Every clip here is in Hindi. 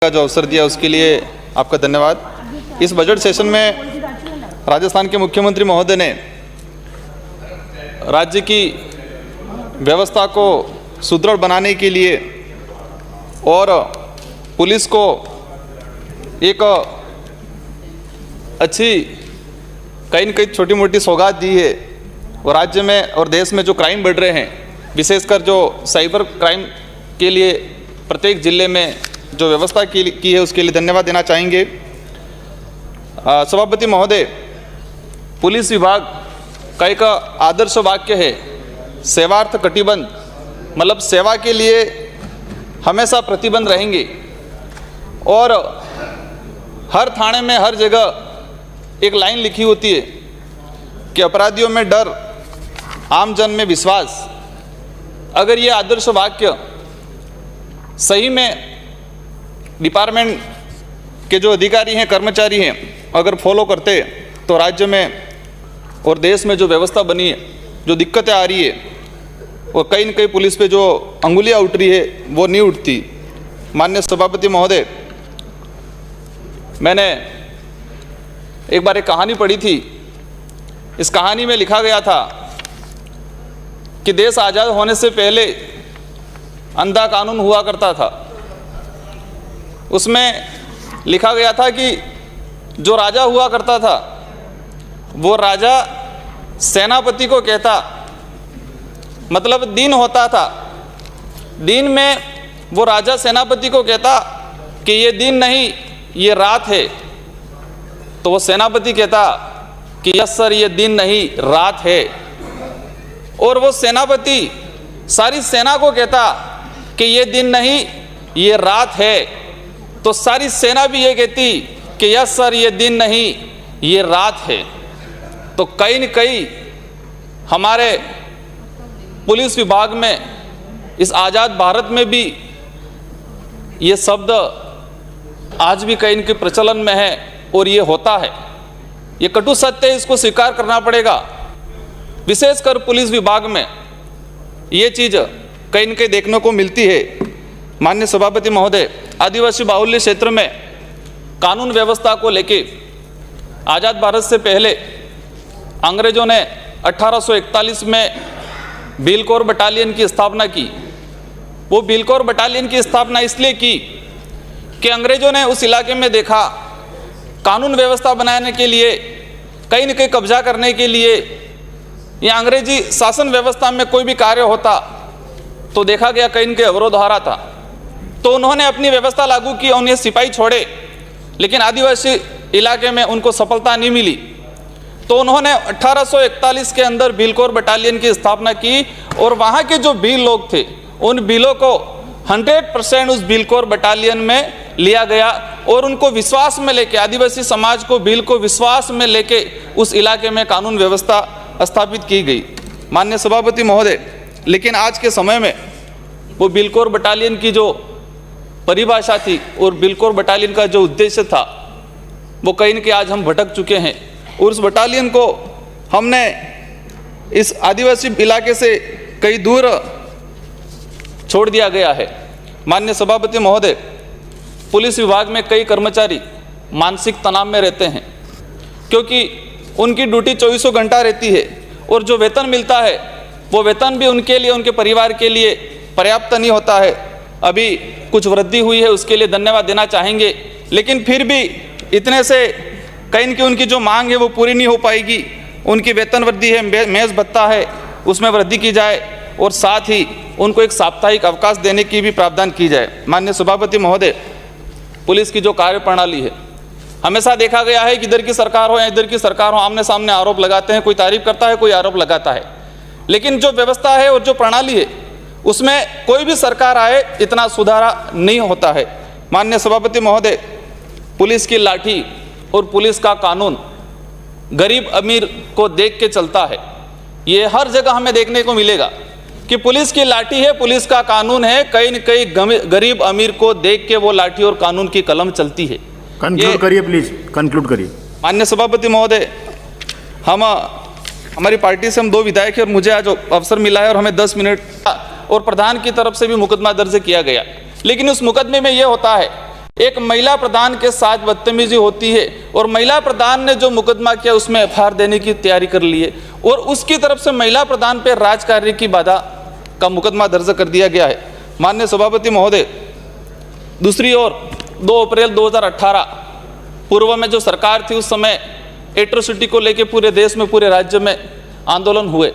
का जो अवसर दिया उसके लिए आपका धन्यवाद। इस बजट सेशन में राजस्थान के मुख्यमंत्री महोदय ने राज्य की व्यवस्था को सुदृढ़ बनाने के लिए और पुलिस को एक अच्छी कहीं न कहीं छोटी मोटी सौगात दी है। और राज्य में और देश में जो क्राइम बढ़ रहे हैं, विशेषकर जो साइबर क्राइम के लिए प्रत्येक जिले में जो व्यवस्था की है उसके लिए धन्यवाद देना चाहेंगे। सभापति महोदय, पुलिस विभाग का एक आदर्श वाक्य है सेवार्थ कटिबंध, मतलब सेवा के लिए हमेशा प्रतिबंध रहेंगे। और हर थाने में हर जगह एक लाइन लिखी होती है कि अपराधियों में डर, आम जन में विश्वास। अगर ये आदर्श वाक्य सही में डिपार्टमेंट के जो अधिकारी हैं, कर्मचारी हैं, अगर फॉलो करते तो राज्य में और देश में जो व्यवस्था बनी है, जो दिक्कतें आ रही है और कहीं न कहीं पुलिस पे जो अंगुलियां उठ रही है वो नहीं उठती। माननीय सभापति महोदय, मैंने एक बार एक कहानी पढ़ी थी। इस कहानी में लिखा गया था कि देश आज़ाद होने से पहले अंधा कानून हुआ करता था। उसमें लिखा गया था कि जो राजा हुआ करता था वो राजा सेनापति को कहता, मतलब दिन होता था, दिन में वो राजा सेनापति को कहता कि ये दिन नहीं ये रात है, तो वो सेनापति कहता कि यस सर ये दिन नहीं रात है। और वो सेनापति सारी सेना को कहता कि ये दिन नहीं ये रात है, तो सारी सेना भी ये कहती कि यस सर ये दिन नहीं ये रात है। तो कहीं न कहीं हमारे पुलिस विभाग में, इस आज़ाद भारत में भी ये शब्द आज भी कहीं न कहीं प्रचलन में है और ये होता है। ये कटु सत्य है, इसको स्वीकार करना पड़ेगा। विशेषकर पुलिस विभाग में ये चीज़ कहीं न कहीं देखने को मिलती है। माननीय सभापति महोदय, आदिवासी बाहुल्य क्षेत्र में कानून व्यवस्था को लेके आज़ाद भारत से पहले अंग्रेजों ने 1841 में भीलकोर बटालियन की स्थापना की। वो भीलकोर बटालियन की स्थापना इसलिए की कि अंग्रेजों ने उस इलाके में देखा कानून व्यवस्था बनाने के लिए, कहीं न कहीं कब्जा करने के लिए, या अंग्रेजी शासन व्यवस्था में कोई भी कार्य होता तो देखा गया कहीं न कहीं अवरोध आ रहा था। तो उन्होंने अपनी व्यवस्था लागू की, उन्हें सिपाही छोड़े, लेकिन आदिवासी इलाके में उनको सफलता नहीं मिली। तो उन्होंने 1841 के अंदर भीलकोर बटालियन की स्थापना की और वहाँ के जो भील लोग थे उन भीलों को 100% उस भीलकोर बटालियन में लिया गया और उनको विश्वास में लेके, आदिवासी समाज को, भील को विश्वास में लेके उस इलाके में कानून व्यवस्था स्थापित की गई। माननीय सभापति महोदय, लेकिन आज के समय में वो भीलकोर बटालियन की जो परिभाषा थी और भीलकोर बटालियन का जो उद्देश्य था वो कहीं न कहीं आज हम भटक चुके हैं और उस बटालियन को हमने इस आदिवासी इलाके से कहीं दूर छोड़ दिया गया है। माननीय सभापति महोदय, पुलिस विभाग में कई कर्मचारी मानसिक तनाव में रहते हैं क्योंकि उनकी ड्यूटी 24 घंटा रहती है और जो वेतन मिलता है वो वेतन भी उनके लिए, उनके परिवार के लिए पर्याप्त नहीं होता है। अभी कुछ वृद्धि हुई है, उसके लिए धन्यवाद देना चाहेंगे, लेकिन फिर भी इतने से कहीं न कहीं उनकी जो मांग है वो पूरी नहीं हो पाएगी। उनकी वेतन वृद्धि है, मेज़ भत्ता है, उसमें वृद्धि की जाए और साथ ही उनको एक साप्ताहिक अवकाश देने की भी प्रावधान की जाए। माननीय सभापति महोदय, पुलिस की जो कार्य प्रणाली है, हमेशा देखा गया है कि इधर की सरकार हो या इधर की सरकार हो, आमने सामने आरोप लगाते हैं, कोई तारीफ करता है, कोई आरोप लगाता है, लेकिन जो व्यवस्था है और जो प्रणाली है उसमें कोई भी सरकार आए इतना सुधारा नहीं होता है। माननीय सभापति महोदय, पुलिस की लाठी और पुलिस का कानून गरीब अमीर को देख के चलता है। ये हर जगह हमें देखने को मिलेगा कि पुलिस की लाठी है, पुलिस का कानून है, कहीं न कहीं गरीब अमीर को देख के वो लाठी और कानून की कलम चलती है। कंक्लूड करिए प्लीज, कंक्लूड करिए। माननीय सभापति महोदय, हमारी पार्टी से हम 2 विधायक हैं और मुझे आज अवसर मिला है और हमें 10 मिनट और प्रधान की तरफ से भी मुकदमा दर्ज किया गया। लेकिन उस मुकदमे में यह होता है एक महिला प्रधान के साथ बदतमीजी होती है और महिला प्रधान ने जो मुकदमा किया उसमें एफआईआर देने की तैयारी कर ली है और उसकी तरफ से महिला प्रधान पर राजकार्य की बाधा का मुकदमा दर्ज कर दिया गया है। माननीय सभापति महोदय, दूसरी ओर 2 अप्रैल 2018 पूर्व में जो सरकार थी उस समय एट्रोसिटी को लेकर पूरे देश में, पूरे राज्य में आंदोलन हुए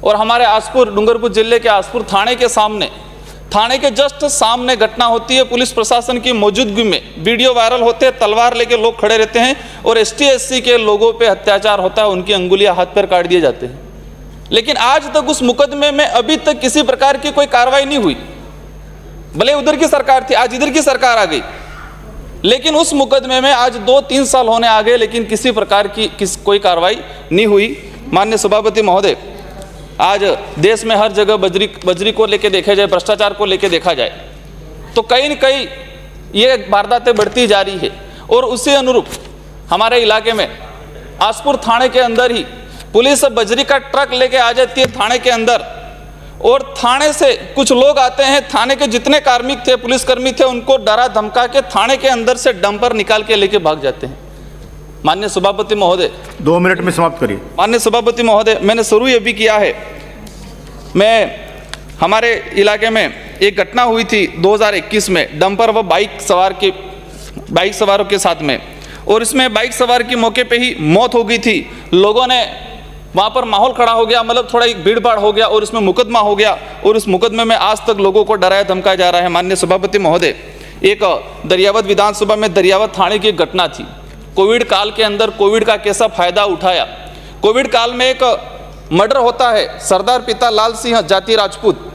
और हमारे आसपुर, डूंगरपुर जिले के आसपुर थाने के सामने, थाने के जस्ट सामने घटना होती है। पुलिस प्रशासन की मौजूदगी में वीडियो वायरल होते हैं, तलवार लेके लोग खड़े रहते हैं और एसटी एससी के लोगों पे अत्याचार होता है, उनकी अंगुलियां हाथ पैर काट दिए जाते हैं। लेकिन आज तक उस मुकदमे में अभी तक किसी प्रकार की कोई कार्रवाई नहीं हुई। भले उधर की सरकार थी, आज इधर की सरकार आ गई, लेकिन उस मुकदमे में आज 2-3 साल होने आ गए, लेकिन किसी प्रकार की कोई कार्रवाई नहीं हुई। माननीय सभापति महोदय, आज देश में हर जगह बजरी को लेके देखा जाए, भ्रष्टाचार को लेके देखा जाए तो कहीं न कहीं ये वारदातें बढ़ती जा रही है और उसी अनुरूप हमारे इलाके में आसपुर थाने के अंदर ही पुलिस बजरी का ट्रक लेके आ जाती है थाने के अंदर और थाने से कुछ लोग आते हैं, थाने के जितने कार्मिक थे, पुलिसकर्मी थे, उनको डरा धमका के थाने के अंदर से डंपर निकाल के लेके भाग जाते हैं। माननीय सभापति महोदय, 2 मिनट में समाप्त करिए। माननीय सभापति महोदय, मैंने शुरू ये भी किया है, हमारे इलाके में एक घटना हुई थी 2021 में डंपर व बाइक सवारों के साथ में, और इसमें बाइक सवार की मौके पे ही मौत हो गई थी। लोगों ने वहाँ पर माहौल खड़ा हो गया, मतलब थोड़ा एक भीड़ भाड़ हो गया और इसमें मुकदमा हो गया और उस मुकदमे में आज तक लोगों को डराया धमकाया जा रहा है। माननीय सभापति महोदय, एक दरियावत विधानसभा में दरियावत थाने की एक घटना थी। कोविड काल के अंदर कोविड का कैसा फायदा उठाया। कोविड काल में एक मर्डर होता है, सरदार पिता लाल सिंह जाति राजपूत,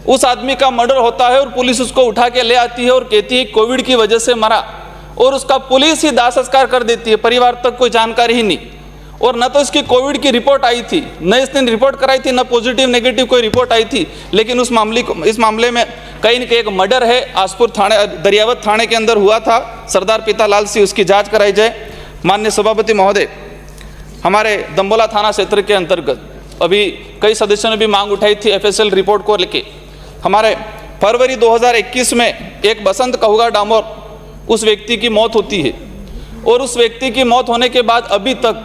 उस आदमी का मर्डर होता है और पुलिस उसको उठा के ले आती है और कहती है कोविड की वजह से मरा, और उसका पुलिस ही दाह संस्कार कर देती है, परिवार तक कोई जानकारी ही नहीं। और न तो इसकी कोविड की रिपोर्ट आई थी, न इसने रिपोर्ट कराई थी, न पॉजिटिव नेगेटिव कोई रिपोर्ट आई थी, लेकिन इस मामले में कहीं न कहीं एक मर्डर है आसपुर थाने, दरियावत थाने के अंदर हुआ था, सरदार पिता लाल सिंह, उसकी जांच कराई जाए। माननीय सभापति महोदय, हमारे दंबोला थाना क्षेत्र के अंतर्गत अभी कई सदस्यों ने भी मांग उठाई थी एफएसएल रिपोर्ट को लेके। हमारे फरवरी 2021 में एक बसंत कहुगा डामोर, उस व्यक्ति की मौत होती है और उस व्यक्ति की मौत होने के बाद अभी तक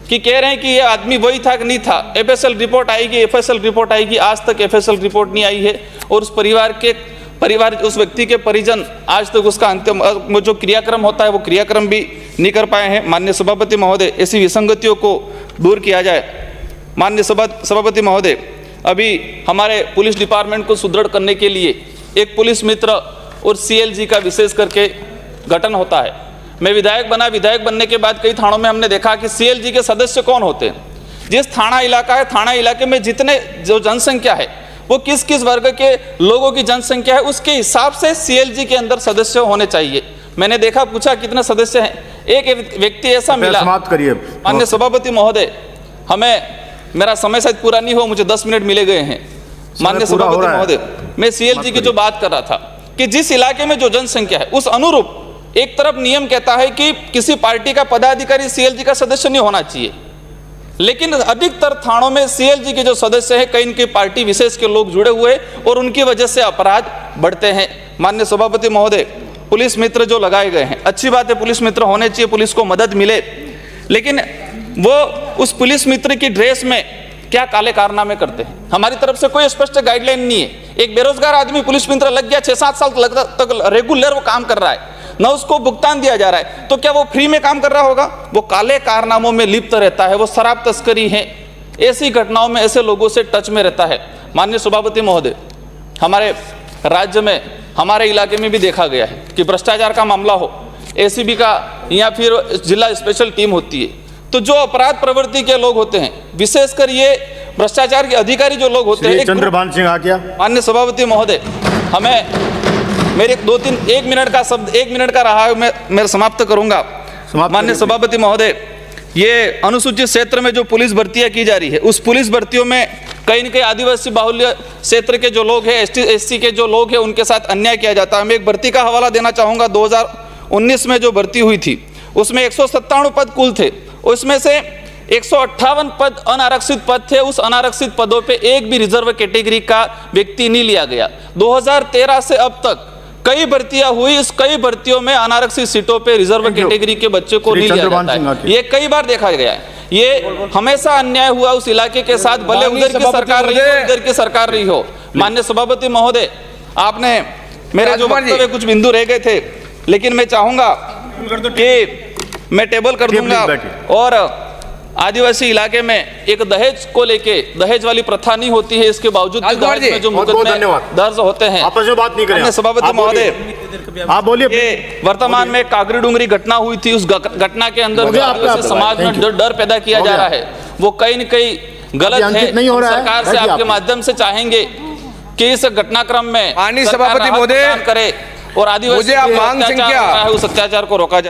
कि कह रहे हैं कि ये आदमी वही था कि नहीं था, एफएसएल रिपोर्ट आएगी, आज तक एफएसएल रिपोर्ट नहीं आई है और उस उस व्यक्ति के परिजन आज तक उसका अंतिम जो क्रियाक्रम होता है वो क्रियाक्रम भी नहीं कर पाए हैं। माननीय सभापति महोदय, ऐसी विसंगतियों को दूर किया जाए। माननीय सभापति महोदय, अभी हमारे पुलिस डिपार्टमेंट को सुदृढ़ करने के लिए एक पुलिस मित्र और सीएलजी का विशेष करके गठन होता है। मैं विधायक बनने के बाद कई थानों में हमने देखा कि सीएलजी के सदस्य कौन होते हैं। जिस थाना इलाका है, थाना इलाके में जितने जो जनसंख्या है, वो किस किस वर्ग के लोगों की जनसंख्या है, उसके हिसाब से सीएलजी के अंदर सदस्य होने चाहिए। मैंने देखा, पूछा कितने सदस्य हैं, एक व्यक्ति ऐसा मिला। समाप्त करिए। माननीय सभापति महोदय, मेरा समय शायद पूरा नहीं हुआ, मुझे 10 मिनट मिले गए हैं। माननीय सभापति महोदय, मैं सीएलजी की जो बात कर रहा था कि जिस इलाके में जो जनसंख्या है उस अनुरूप एक तरफ नियम कहता है कि किसी पार्टी का पदाधिकारी सीएलजी का सदस्य नहीं होना चाहिए, लेकिन अधिकतर थानों में सीएलजी के जो सदस्य हैं कई इनकी पार्टी विशेष के लोग जुड़े हुए और उनकी वजह से अपराध बढ़ते हैं। माननीय सभापति महोदय, पुलिस मित्र जो लगाए गए हैं, अच्छी बात है, पुलिस मित्र होने चाहिए, पुलिस को मदद मिले, लेकिन वो उस पुलिस मित्र की ड्रेस में क्या काले कारनामे करते हैं। हमारी तरफ से कोई स्पष्ट गाइडलाइन नहीं है। एक बेरोजगार आदमी पुलिस मित्र लग गया, 6-7 साल तक रेगुलर वो काम कर रहा है, न उसको भुगतान दिया जा रहा है, तो क्या वो फ्री में काम कर रहा होगा? वो काले कारनामों में लिप्त रहता है, वो शराब तस्करी है, ऐसी घटनाओं में ऐसे लोगों से टच में रहता है। माननीय सभापति महोदय, हमारे राज्य में, हमारे इलाके में भी देखा गया है कि भ्रष्टाचार का मामला हो, एसीबी का या फिर जिला स्पेशल टीम होती है, तो जो अपराध प्रवृत्ति के लोग होते हैं, विशेषकर ये भ्रष्टाचार के अधिकारी जो लोग होते हैं, चंद्रभान सिंह आ गया। माननीय सभापति महोदय, हमें मेरे 1 मिनट का रहा है, मैं समाप्त करूंगा। माननीय सभापति महोदय, ये अनुसूचित क्षेत्र में जो पुलिस भर्तियां की जा रही है, उस पुलिस भर्तियों में कहीं न कहीं आदिवासी बाहुल्य क्षेत्र के जो लोग हैं, एसटी के जो लोग हैं, उनके साथ अन्याय किया जाता है। मैं एक भर्ती का हवाला देना चाहूँगा। 2019 में जो भर्ती हुई थी उसमें 197 पद कुल थे, उसमें से 158 पद अनारक्षित पद थे। उस अनारक्षित पदों पे एक भी रिजर्व कैटेगरी का व्यक्ति नहीं लिया गया। 2013 से अब तक कई भर्तियां हुई, इस कई भर्तियों में अनारक्षित सीटों पे रिजर्व Thank you. कैटेगरी के बच्चे को श्री नहीं लिया चंद्रभान जाता सिंह है। आके। ये कई बार देखा गया है, ये हमेशा अन्याय हुआ उस इलाके के साथ, भले माननीय उधर की सभापति सरकार रही हो महोदय। इधर की सरकार रही हो। माननीय सभापति महोदय, आपने मेरे जो राजकुमार जी। वक्तव्य कुछ बिंदु रह गए थे, लेकिन मैं चाहूंगा कि मैं टेबल कर प्लीज दूंगा। बैठिए। और आदिवासी इलाके में एक दहेज को लेके, दहेज वाली प्रथा नहीं होती है, इसके बावजूद भी राजकुमार दहेज में जी, जो बहुत बहुत मुकदमे धन्यवाद। दर्ज होते हैं। आपस में बात नहीं करें माननीय आप। सभापति आप बोलिए। महोदय, आप बोलिए। ये वर्तमान में कागरी डूंगरी घटना हुई थी, उस घटना के अंदर हो जो गया आपका आदिवासी समाज में Thank you. डर पैदा किया हो जा गया। रहा है, वो कहीं न कहीं गलत अभी है। अंकित नहीं हो हम रहा है। सरकार से बैठिए आपके आप। माध्यम से चाहेंगे कि इस घटनाक्रम में माननीय सरकार सभापति राहत महोदय, प्रदान करे और आदिवासी मुझे आप मांग अत्याचार संख्या- हो रहा है, उस अत्याचार को रोका जाए।